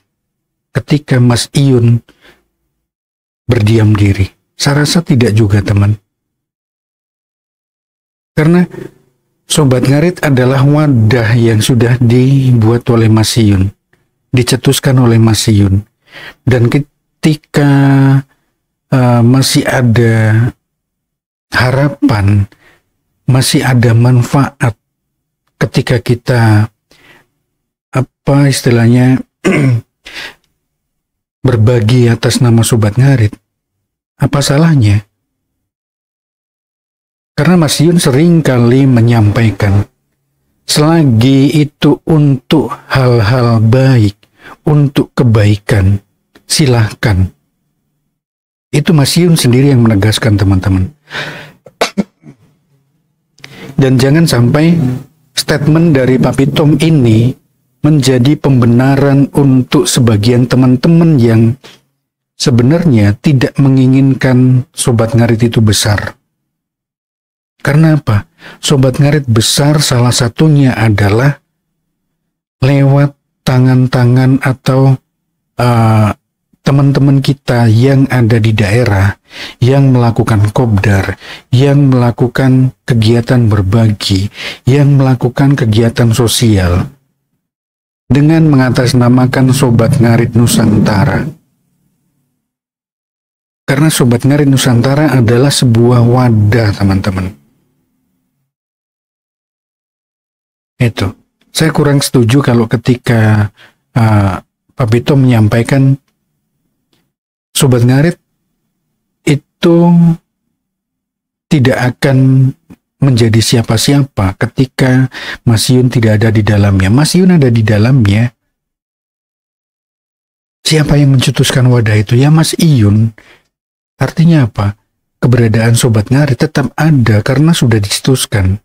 ketika Mas Iyun berdiam diri? Saya rasa tidak juga teman. Karena sobat ngarit adalah wadah yang sudah dibuat oleh Mas Iyun, dicetuskan oleh Mas Iyun. Dan ketika masih ada harapan, masih ada manfaat ketika kita berbagi atas nama sobat ngarit, apa salahnya? Karena Mas Iyun sering kali menyampaikan, selagi itu untuk hal-hal baik, untuk kebaikan, silahkan. Itu Mas Iyun sendiri yang menegaskan teman-teman. Dan jangan sampai statement dari Papi Tom ini menjadi pembenaran untuk sebagian teman-teman yang sebenarnya tidak menginginkan sobat ngarit itu besar. Karena apa? Sobat ngarit besar salah satunya adalah lewat tangan-tangan atau teman-teman kita yang ada di daerah, yang melakukan kopdar, yang melakukan kegiatan berbagi, yang melakukan kegiatan sosial dengan mengatasnamakan Sobat Ngarit Nusantara. Karena Sobat Ngarit Nusantara adalah sebuah wadah teman-teman. Itu, saya kurang setuju kalau ketika Papi Tom menyampaikan Sobat Ngarit itu tidak akan menjadi siapa-siapa ketika Mas Iyun tidak ada di dalamnya. Mas Iyun ada di dalamnya. Siapa yang mencetuskan wadah itu? Ya Mas Iyun. Artinya apa? Keberadaan Sobat Ngarit tetap ada karena sudah dicetuskan.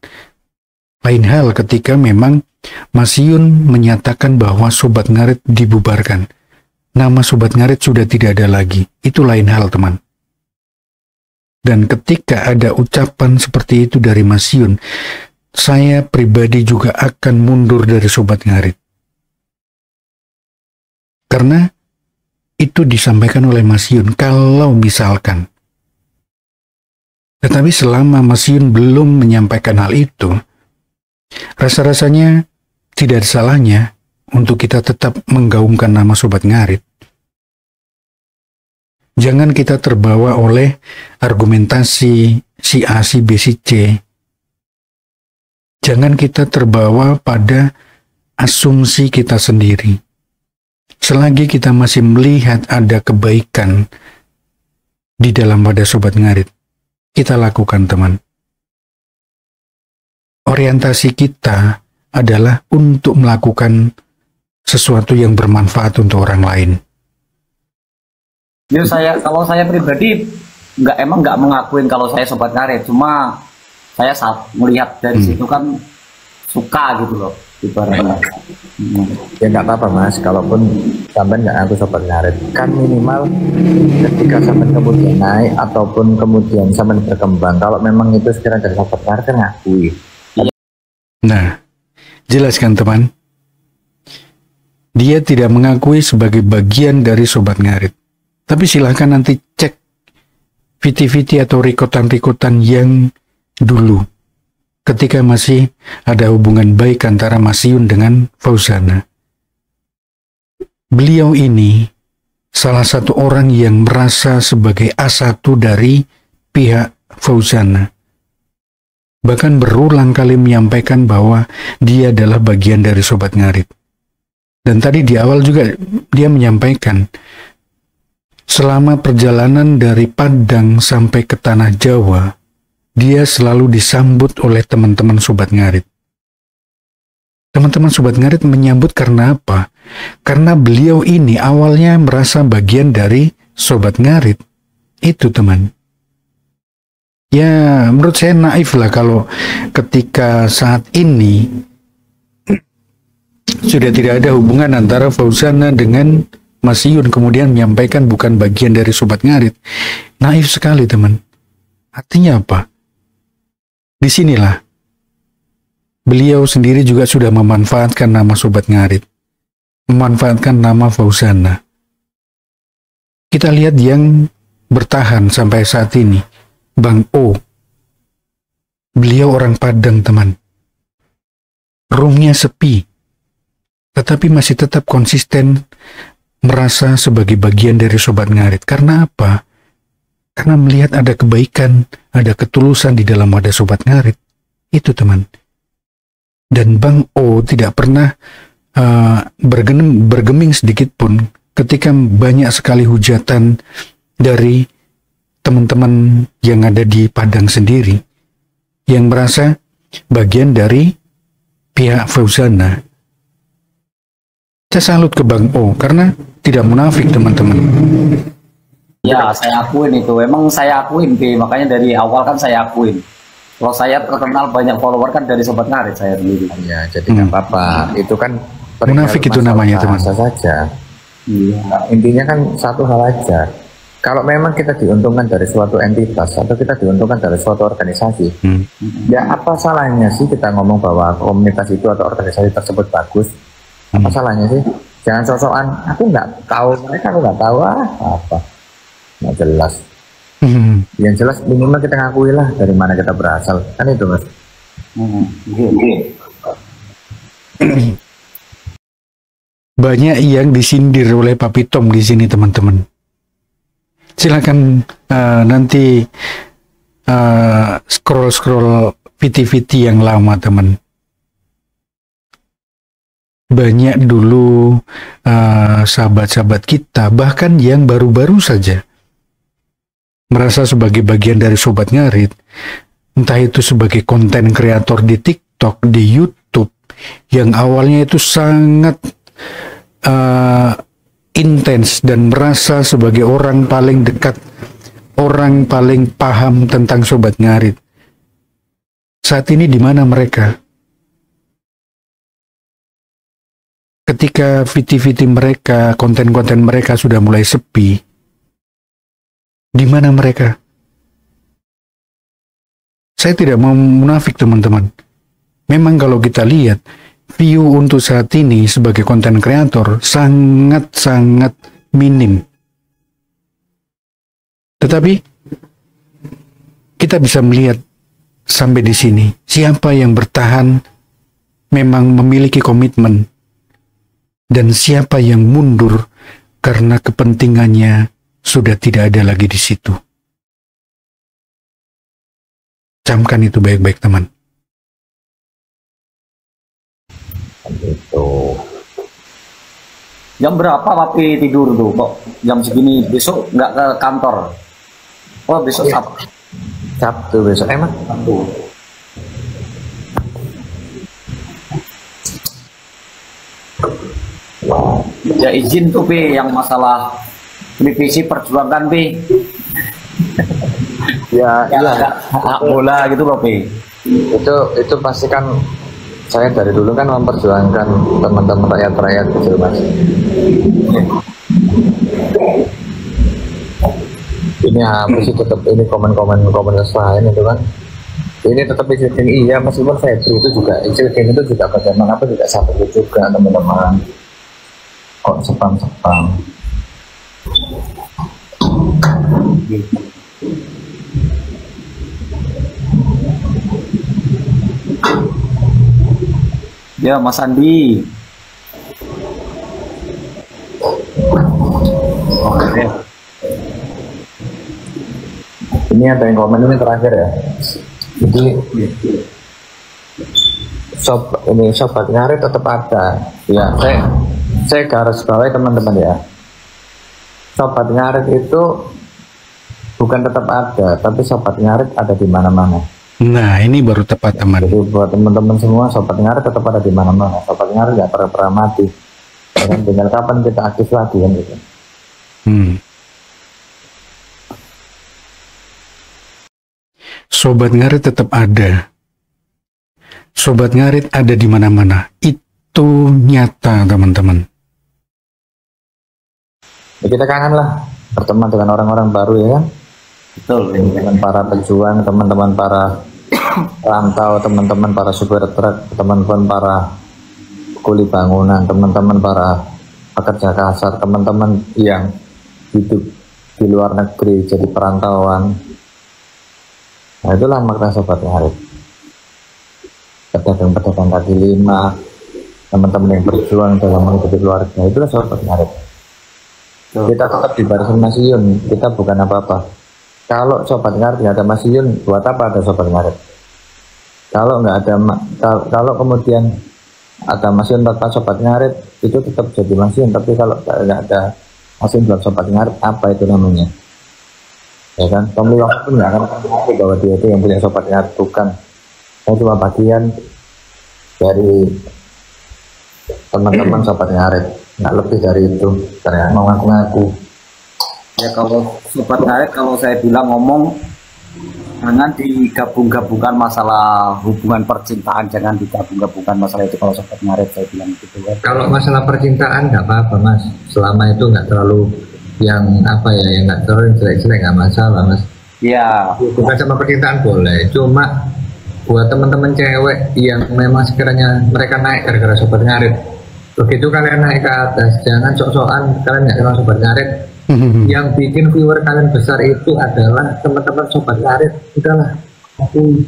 Lain hal ketika memang Mas Iyun menyatakan bahwa Sobat Ngarit dibubarkan. Nama Sobat Ngarit sudah tidak ada lagi. Itu lain hal teman. Dan ketika ada ucapan seperti itu dari Mas Iyun, saya pribadi juga akan mundur dari Sobat Ngarit. Karena itu disampaikan oleh Mas Iyun, kalau misalkan. Tetapi selama Mas Iyun belum menyampaikan hal itu, rasa-rasanya tidak ada salahnya untuk kita tetap menggaungkan nama Sobat Ngarit. Jangan kita terbawa oleh argumentasi si A, si B, si C. Jangan kita terbawa pada asumsi kita sendiri. Selagi kita masih melihat ada kebaikan di dalam wadah Sobat Ngarit, kita lakukan teman. Orientasi kita adalah untuk melakukan sesuatu yang bermanfaat untuk orang lain. Ya kalau saya pribadi nggak mengakuin kalau saya Sobat Ngarit, cuma saya saat melihat dari situ kan suka gitu loh ibaratnya. Ya nggak apa-apa Mas, kalaupun sampai nggak ngaku Sobat Ngarit, kan minimal ketika sampai kemudian naik ataupun kemudian sampai berkembang, kalau memang itu sekiranya dari Sobat Ngarit kan ngakui. Nah, jelaskan teman. dia tidak mengakui sebagai bagian dari Sobat Ngarit. Tapi silahkan nanti cek VT-VT atau rikotan-rikotan yang dulu, ketika masih ada hubungan baik antara Mas Yun dengan Fauzana. Beliau ini salah satu orang yang merasa sebagai A1 dari pihak Fauzana. Bahkan berulang kali menyampaikan bahwa dia adalah bagian dari Sobat Ngarit. Dan tadi di awal juga dia menyampaikan, selama perjalanan dari Padang sampai ke Tanah Jawa, dia selalu disambut oleh teman-teman Sobat Ngarit. Teman-teman Sobat Ngarit menyambut karena apa? Karena beliau ini awalnya merasa bagian dari Sobat Ngarit. Itu teman. Ya menurut saya naif lah kalau ketika saat ini sudah tidak ada hubungan antara Fauzana dengan Mas Yun, kemudian menyampaikan bukan bagian dari Sobat Ngarit. Naif sekali teman. Artinya apa? Disinilah beliau sendiri juga sudah memanfaatkan nama Sobat Ngarit, memanfaatkan nama Fauzana. Kita lihat yang bertahan sampai saat ini, Bang O. Beliau orang Padang teman. Roomnya sepi, tetapi masih tetap konsisten merasa sebagai bagian dari Sobat Ngarit. Karena apa? Karena melihat ada kebaikan, ada ketulusan di dalam wadah Sobat Ngarit. Itu teman. Dan Bang O tidak pernah bergeming sedikit pun ketika banyak sekali hujatan dari teman-teman yang ada di Padang sendiri yang merasa bagian dari pihak Fauzana. Saya salut ke Bang O karena tidak munafik teman-teman. Ya, saya akuin itu. Emang saya akuin, Pi. Makanya dari awal kan saya akuin. Kalau saya terkenal banyak follower kan dari Sobat Ngarit saya sendiri. Ya, jadi nggak apa-apa. Itu kan munafik itu namanya teman. Saja. Iya. Nah, intinya kan satu hal aja. Kalau memang kita diuntungkan dari suatu entitas atau kita diuntungkan dari suatu organisasi, ya apa salahnya sih kita ngomong bahwa komunitas itu atau organisasi tersebut bagus? Apa salahnya sih? Jangan sosokan, aku nggak tahu, mereka aku nggak tahu apa, nggak jelas. Yang jelas minimal kita ngakui lah dari mana kita berasal, kan itu mas. Banyak yang disindir oleh Papi Tom di sini teman-teman. Silakan nanti scroll VT-VT yang lama teman. Banyak dulu sahabat-sahabat kita, bahkan yang baru-baru saja merasa sebagai bagian dari Sobat Ngarit, entah itu sebagai konten kreator di TikTok, di YouTube, yang awalnya itu sangat intens dan merasa sebagai orang paling dekat, orang paling paham tentang Sobat Ngarit. Saat ini di mana mereka? Ketika VT-VT mereka, konten-konten mereka sudah mulai sepi, di mana mereka? Saya tidak mau munafik teman-teman. Memang kalau kita lihat, view untuk saat ini sebagai konten kreator sangat-sangat minim. Tetapi kita bisa melihat sampai di sini, siapa yang bertahan memang memiliki komitmen, dan siapa yang mundur karena kepentingannya sudah tidak ada lagi di situ. Camkan itu baik-baik teman. Itu. Jam berapa Papi tidur tuh? Kok jam segini besok nggak ke kantor? Oh besok Sabtu. Sabtu besok emang Sabtu. Ya izin tuh Pi, yang masalah divisi perjuangan Pi. Ya, iya. Hak bola gitu loh Pi. Itu pasti kan saya dari dulu kan memperjuangkan teman-teman rakyat kecil mas. Ini apa sih tetap ini komen lain itu kan. Ini tetap izin iya meskipun Febri itu juga izin itu juga bagaimanapun juga sahabat juga teman-teman. Kok sepam-sepam. Ya Mas Andi. Oke. Ini ada yang komen ini terakhir ya. Jadi sobat ngarit tetap ada. Ya, saya garis bawahi teman-teman ya. Sobat ngarit itu bukan tetap ada, tapi sobat ngarit ada di mana-mana. Nah, ini baru tepat teman. Jadi buat teman-teman semua, sobat ngarit tetap ada di mana-mana. Sobat ngarit nggak pernah mati. Dan tinggal kapan kita aktif lagi kan gitu. Sobat ngarit tetap ada. Sobat ngarit ada di mana-mana. Itu nyata, teman-teman. Ya, kita kangen lah berteman dengan orang-orang baru ya kan. Betul. Teman-teman para pejuang, teman-teman para rantau, teman-teman para supir truk, teman-teman para kuli bangunan, teman-teman para pekerja kasar, teman-teman yang hidup di luar negeri jadi perantauan. Nah, itulah makna sobat ngarit. Pedagang-pedagang kaki lima, teman-teman yang berjuang dalam menghidupi keluarga, itulah sobat ngarit. Kita tetap di barisan Mas Iyun, kita bukan apa-apa. Kalau sobat ngarit nggak ada Mas Iyun, buat apa ada sobat ngarit? Kalau nggak ada, kalau kemudian ada Mas Iyun tanpa sobat ngarit, itu tetap jadi Mas Iyun. Tapi kalau nggak ada Mas Iyun buat sobat ngarit, apa itu namanya? Ya kan? Tom Liwang pun nggak akan mengaku bahwa dia itu yang punya sobat ngarit, bukan. Saya cuma bagian dari teman-teman sobat ngarit, nggak lebih dari itu. Karena mau ngaku-ngaku. Ya kalau sobat ngarit, kalau saya bilang ngomong, jangan digabung-gabungkan masalah hubungan percintaan, jangan digabung-gabungkan masalah itu kalau sobat ngarit, saya bilang gitu kan. Kalau masalah percintaan nggak apa-apa Mas, selama itu nggak terlalu yang apa ya, yang nggak terlalu jelek-jelek nggak masalah Mas. Iya. Bukan sama percintaan boleh, cuma buat teman-teman cewek yang memang sekiranya mereka naik gara-gara sobat ngarit, begitu kalian naik ke atas, jangan sok-sokan kalian nggak kenal sobat ngarit. Yang bikin viewer kalian besar itu adalah teman-teman sobat ngarit. Udahlah, aku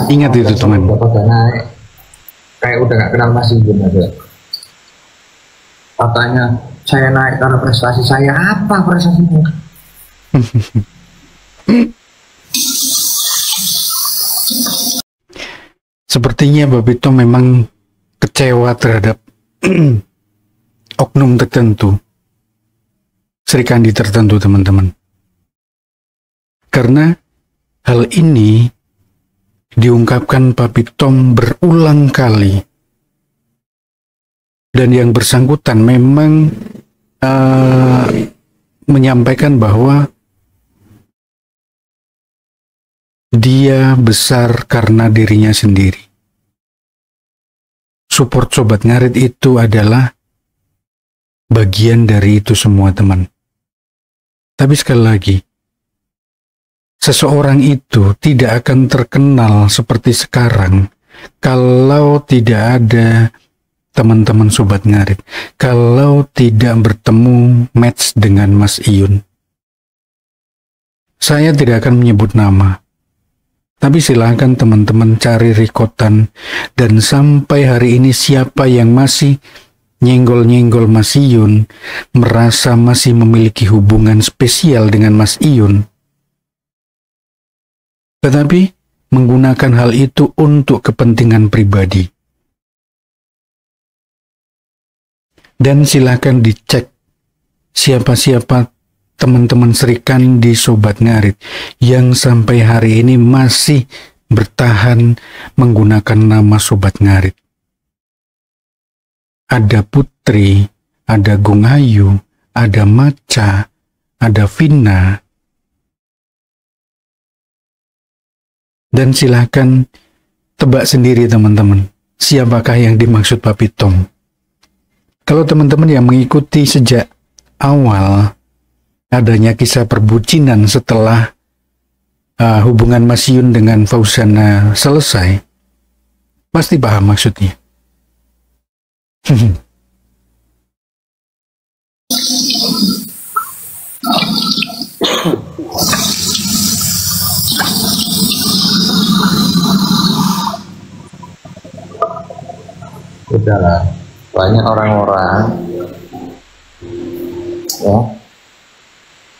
Ingat itu teman. udah naik, kayak udah nggak kenal Mas Iyun aja. Katanya saya naik karena prestasi saya, apa prestasinya? Sepertinya Babito memang kecewa terhadap oknum tertentu, Sri Kandi tertentu teman-teman. Karena hal ini diungkapkan Papi Tom berulang kali. Dan yang bersangkutan memang menyampaikan bahwa dia besar karena dirinya sendiri. Support sobat ngarit itu adalah bagian dari itu semua teman. Tapi sekali lagi, seseorang itu tidak akan terkenal seperti sekarang kalau tidak ada teman-teman sobat ngarit, kalau tidak bertemu match dengan Mas Iyun. Saya tidak akan menyebut nama, tapi silahkan teman-teman cari rekotan, dan sampai hari ini siapa yang masih nyenggol-nyenggol Mas Iyun, merasa masih memiliki hubungan spesial dengan Mas Iyun, tetapi menggunakan hal itu untuk kepentingan pribadi. Dan silahkan dicek siapa-siapa teman-teman Sri Kandi sobat ngarit yang sampai hari ini masih bertahan menggunakan nama sobat ngarit. Ada Putri, ada Gung Ayu, ada Maca, ada Vina. Dan silahkan tebak sendiri teman-teman, siapakah yang dimaksud Papi Tom. Kalau teman-teman yang mengikuti sejak awal adanya kisah perbucinan setelah hubungan Mas Iyun dengan Fauzana selesai, pasti paham maksudnya. Udahlah, banyak orang-orang ya,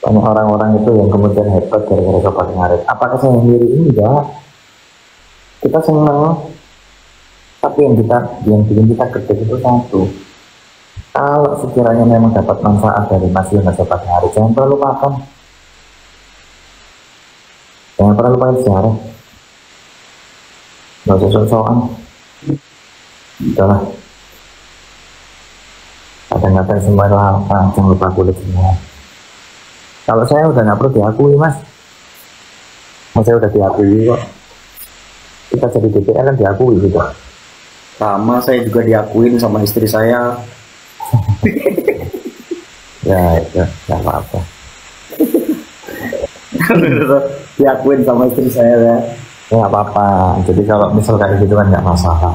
banyak orang-orang itu yang kemudian hebat gara-gara sobat ngarit. Apakah saya sendiri? Enggak, kita senang, tapi yang bikin kita gede itu satu. Kalau sekiranya memang dapat manfaat dari Mas Yun dan sobat ngarit, jangan pernah lupakan, jangan pernah lupakan sejarah, nggak usah sok-sokan. Udahlah, kadang-kadang semua jangan lupa kulit semua. Kalau saya udah nggak perlu diakui, Mas. Saya udah diakui kok. Kita jadi DPR kan diakui gitu. Sama, saya juga diakuin sama istri saya. Ya, nggak apa-apa. Diakuin sama istri saya ya. Nggak apa-apa. Jadi kalau misal kayak gitu kan nggak masalah.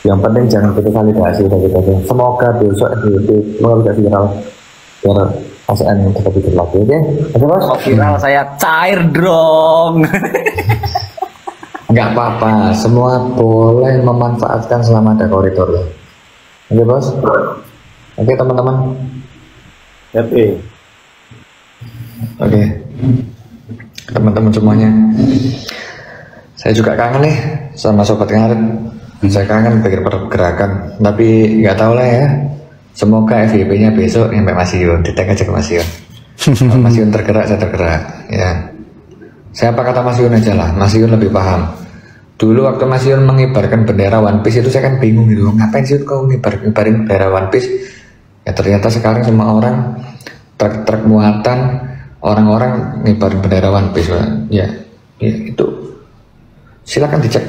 Yang penting jangan kita validasi dari kita. Semoga besok di udah viral biar ASN tetap bikin lagi, oke? Oke, Bos? Kalau viral saya cair dong. Nggak apa-apa, semua boleh memanfaatkan selama ada koridor ya. Oke, Bos? Oke, teman-teman? Oke. Oke, teman-teman semuanya, saya juga kangen nih sama sobat ngarit. Saya kangen bikin pergerakan, tapi nggak tahu lah ya. Semoga FYP-nya besok sampai Mas Yun, ditag aja ke Mas Yun. Kalau Mas Yun tergerak, saya tergerak. Ya, saya apa kata Mas Yun aja lah. Mas Yun lebih paham. Dulu waktu Mas Yun mengibarkan bendera One Piece itu saya kan bingung gitu. Ngapain sih kau ngibarin bendera One Piece? Ya ternyata sekarang semua orang truk-truk muatan, orang-orang ngibarin bendera One Piece. Ya itu silakan dicek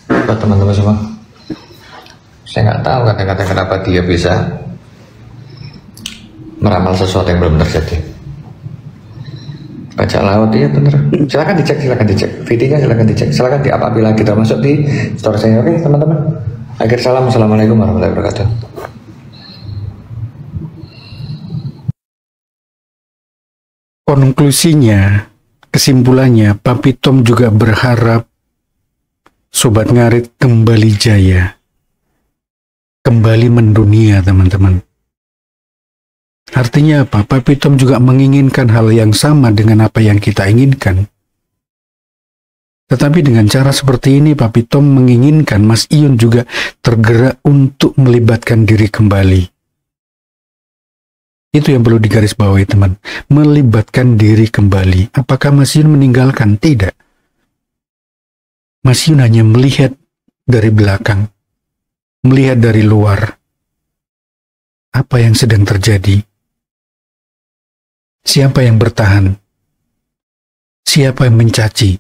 buat teman-teman semua. Saya nggak tahu kadang-kadang kenapa dia bisa meramal sesuatu yang belum terjadi. Bajak laut, iya bener. Silakan dicek videonya, silakan dicek, silakan di apabila kita masuk di story saya. Oke teman-teman, akhir salam, assalamualaikum warahmatullahi wabarakatuh. Konklusinya, kesimpulannya, Papi Tom juga berharap Sobat Ngarit kembali jaya, kembali mendunia, teman-teman. Artinya apa? Papi Tom juga menginginkan hal yang sama dengan apa yang kita inginkan. Tetapi dengan cara seperti ini, Papi Tom menginginkan Mas Iyun juga tergerak untuk melibatkan diri kembali. Itu yang perlu digarisbawahi, teman. Melibatkan diri kembali. Apakah Mas Iyun meninggalkan? Tidak. Mas Iyun hanya melihat dari belakang, melihat dari luar apa yang sedang terjadi, siapa yang bertahan, siapa yang mencaci,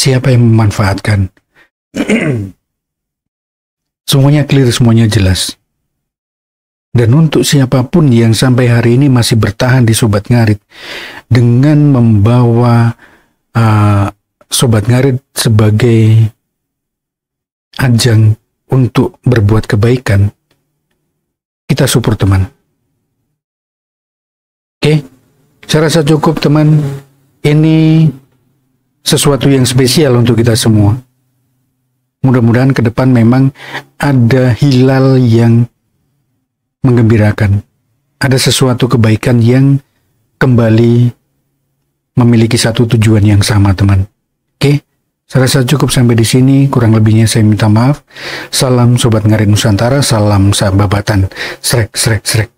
siapa yang memanfaatkan. Semuanya clear, semuanya jelas. Dan untuk siapapun yang sampai hari ini masih bertahan di Sobat Ngarit dengan membawa Sobat Ngarit sebagai ajang untuk berbuat kebaikan, kita support, teman. Oke, saya rasa cukup, teman. Ini sesuatu yang spesial untuk kita semua. Mudah-mudahan ke depan memang ada hilal yang menggembirakan, ada sesuatu kebaikan yang kembali memiliki satu tujuan yang sama, teman. Oke, saya rasa cukup sampai di sini. Kurang lebihnya saya minta maaf. Salam Sobat Ngarit Nusantara, salam sahabatan. Srek, srek, srek.